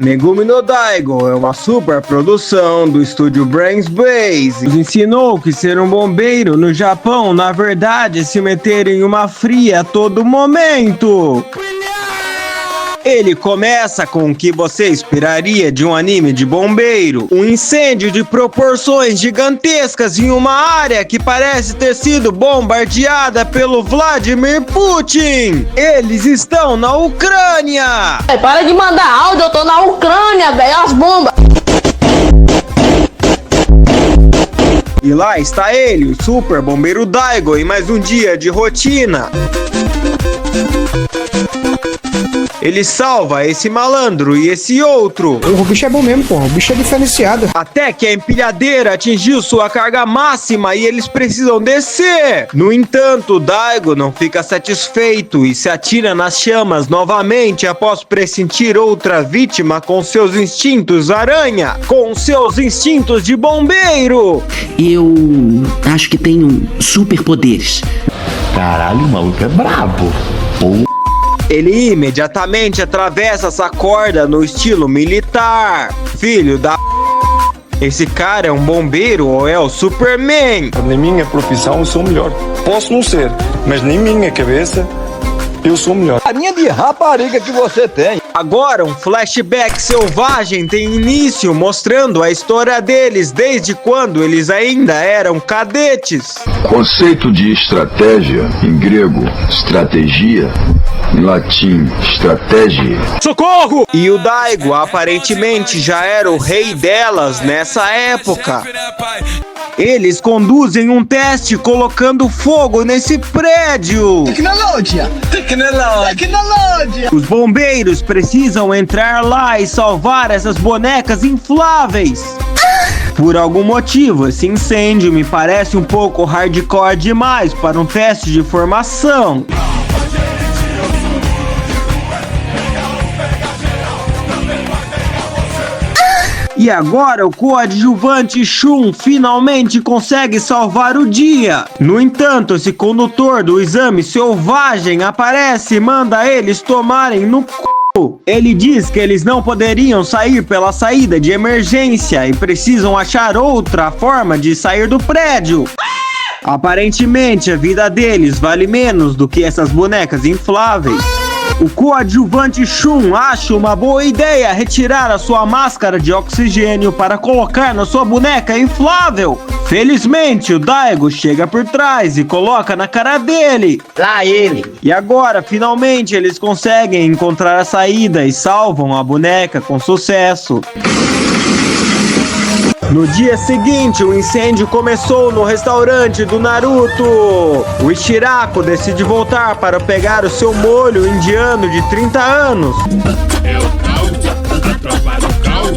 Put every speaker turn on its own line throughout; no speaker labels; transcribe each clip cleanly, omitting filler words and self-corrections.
Megumi no Daigo é uma super produção do estúdio Brains Base. Nos ensinou que ser um bombeiro no Japão, na verdade, é se meter em uma fria a todo momento. Ele começa com o que você esperaria de um anime de bombeiro. Um incêndio de proporções gigantescas em uma área que parece ter sido bombardeada pelo Vladimir Putin. Eles estão na Ucrânia.
Para de mandar áudio, eu tô na Ucrânia, velho, as bombas.
E lá está ele, o super bombeiro Daigo, em mais um dia de rotina. Ele salva esse malandro e esse outro.
O bicho é bom mesmo, porra. O bicho é diferenciado.
Até que a empilhadeira atingiu sua carga máxima e eles precisam descer. No entanto, o Daigo não fica satisfeito e se atira nas chamas novamente após pressentir outra vítima com seus instintos aranha. Com seus instintos de bombeiro.
Eu acho que tenho superpoderes.
Caralho, o maluco é brabo. Pô.
Ele imediatamente atravessa essa corda no estilo militar. Filho da... Esse cara é um bombeiro ou é o Superman?
Na minha profissão eu sou o melhor. Posso não ser, mas na minha cabeça eu sou o melhor.
A linha de rapariga que você tem.
Agora um flashback selvagem tem início, mostrando a história deles desde quando eles ainda eram cadetes.
Conceito de estratégia, em grego, estratégia, em latim, estratégia.
Socorro! E o Daigo aparentemente já era o rei delas nessa época. Eles conduzem um teste colocando fogo nesse prédio.
Tecnologia.
Os bombeiros precisam entrar lá e salvar essas bonecas infláveis. Por algum motivo, esse incêndio me parece um pouco hardcore demais para um teste de formação. E agora o coadjuvante Shun finalmente consegue salvar o dia. No entanto, esse condutor do exame selvagem aparece e manda eles tomarem no c***. Ele diz que eles não poderiam sair pela saída de emergência e precisam achar outra forma de sair do prédio. Aparentemente, a vida deles vale menos do que essas bonecas infláveis. O coadjuvante Shun acha uma boa ideia retirar a sua máscara de oxigênio para colocar na sua boneca inflável. Felizmente, o Daigo chega por trás e coloca na cara dele.
Lá ele.
E agora, finalmente, eles conseguem encontrar a saída e salvam a boneca com sucesso. No dia seguinte, o incêndio começou no restaurante do Naruto. O Ishirako decide voltar para pegar o seu molho indiano de 30 anos.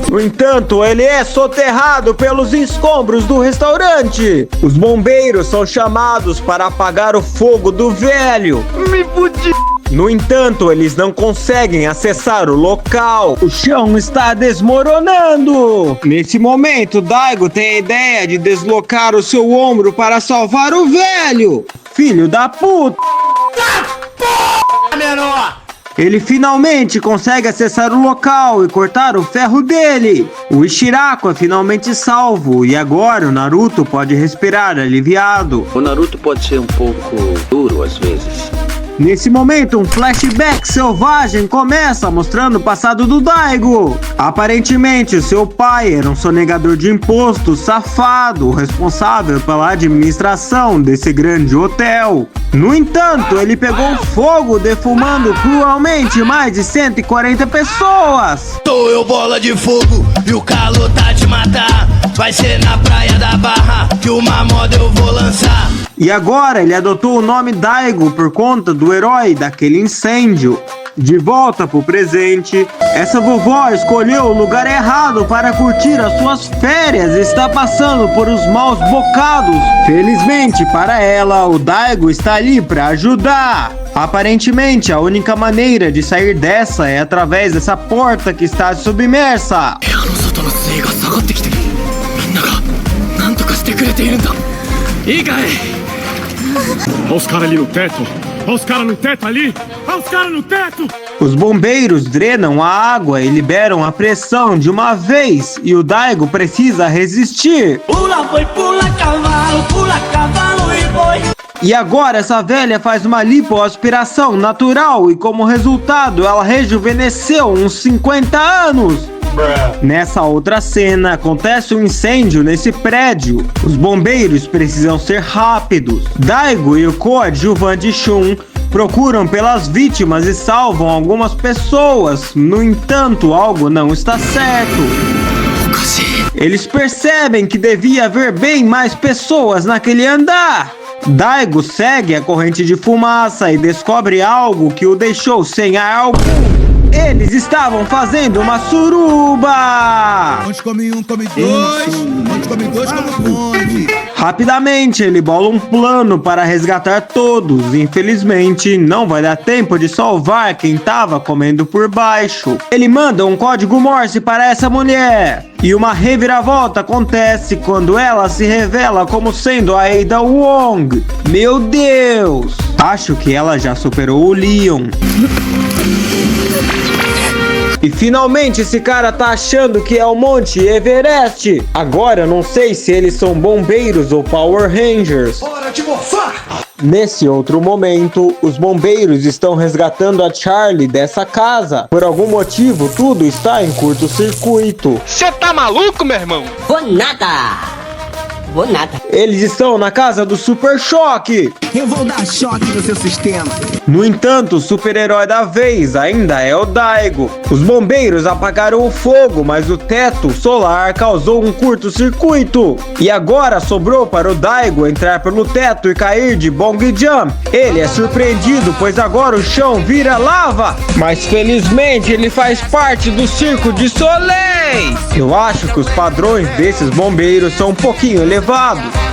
No entanto, ele é soterrado pelos escombros do restaurante. Os bombeiros são chamados para apagar o fogo do velho. Me fudi! No entanto, eles não conseguem acessar o local. O chão está desmoronando. Nesse momento, Daigo tem a ideia de deslocar o seu ombro para salvar o velho. Filho da puta! Ele finalmente consegue acessar o local e cortar o ferro dele. O Ishirako é finalmente salvo e agora o Naruto pode respirar aliviado.
O Naruto pode ser um pouco duro às vezes.
Nesse momento, um flashback selvagem começa mostrando o passado do Daigo. Aparentemente, seu pai era um sonegador de impostos safado, responsável pela administração desse grande hotel. No entanto, ele pegou fogo, defumando cruelmente mais de 140 pessoas.
Tô eu bola de fogo e o calor tá de matar. Vai ser na praia da Barra que uma moda eu vou lançar.
E agora ele adotou o nome Daigo por conta do herói daquele incêndio. De volta pro presente, essa vovó escolheu o lugar errado para curtir as suas férias e está passando por os maus bocados. Felizmente para ela, o Daigo está ali para ajudar. Aparentemente, a única maneira de sair dessa é através dessa porta que está submersa.
Oscar ali no teto. Olha os caras no teto ali! Olha os caras no teto!
Os bombeiros drenam a água e liberam a pressão de uma vez, e o Daigo precisa resistir.
Pula cavalo e boi.
E agora essa velha faz uma lipoaspiração natural e como resultado ela rejuvenesceu uns 50 anos. Nessa outra cena, acontece um incêndio nesse prédio. Os bombeiros precisam ser rápidos. Daigo e o coadjuvante Shun procuram pelas vítimas e salvam algumas pessoas. No entanto, algo não está certo. Eles percebem que devia haver bem mais pessoas naquele andar. Daigo segue a corrente de fumaça e descobre algo que o deixou sem ar algum. Eles estavam fazendo uma suruba!
Onde come um, come dois. Onde come dois, come um monte.
Rapidamente, ele bola um plano para resgatar todos. Infelizmente, não vai dar tempo de salvar quem estava comendo por baixo. Ele manda um código Morse para essa mulher. E uma reviravolta acontece quando ela se revela como sendo a Ada Wong. Meu Deus! Acho que ela já superou o Leon. E finalmente esse cara tá achando que é o Monte Everest. Agora eu não sei se eles são bombeiros ou Power Rangers.
Hora de morfar!
Nesse outro momento, os bombeiros estão resgatando a Charlie dessa casa. Por algum motivo, tudo está em curto-circuito.
Você tá maluco, meu irmão?
Vou nada. Vou nada.
Eles estão na casa do Super Choque.
Eu vou dar choque no seu sistema.
No entanto, o super-herói da vez ainda é o Daigo. Os bombeiros apagaram o fogo, mas o teto solar causou um curto-circuito. E agora sobrou para o Daigo entrar pelo teto e cair de bong jump. Ele é surpreendido, pois agora o chão vira lava. Mas felizmente ele faz parte do Circo de Soleil. Eu acho que os padrões desses bombeiros são um pouquinho elevados.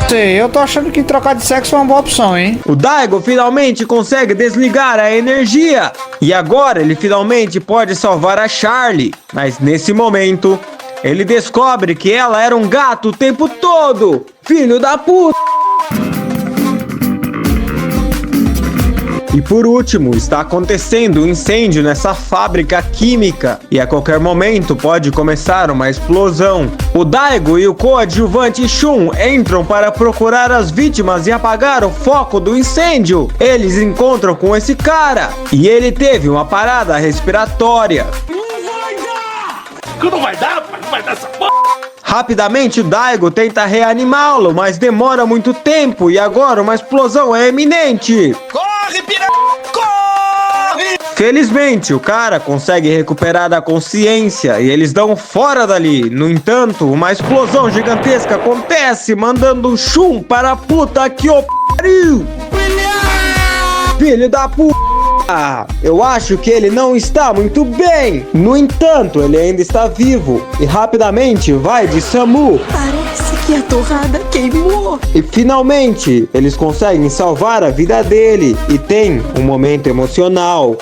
Sei, eu tô achando que trocar de sexo é uma boa opção, hein?
O Daigo finalmente consegue desligar a energia. E agora ele finalmente pode salvar a Charlie. Mas nesse momento, ele descobre que ela era um gato o tempo todo. Filho da puta! E por último, está acontecendo um incêndio nessa fábrica química e a qualquer momento pode começar uma explosão. O Daigo e o coadjuvante Shun entram para procurar as vítimas e apagar o foco do incêndio. Eles encontram com esse cara e ele teve uma parada respiratória.
Não vai dar, pai, não vai dar essa porra!
Rapidamente o Daigo tenta reanimá-lo, mas demora muito tempo e agora uma explosão é iminente.
Corre, piranha! Corre!
Felizmente, o cara consegue recuperar da consciência e eles dão fora dali. No entanto, uma explosão gigantesca acontece, mandando o Shun para a puta que o pariu. Filho da puta! Eu acho que ele não está muito bem. No entanto, ele ainda está vivo e rapidamente vai de SAMU.
Parece que a torrada queimou.
E finalmente, eles conseguem salvar a vida dele e tem um momento emocional.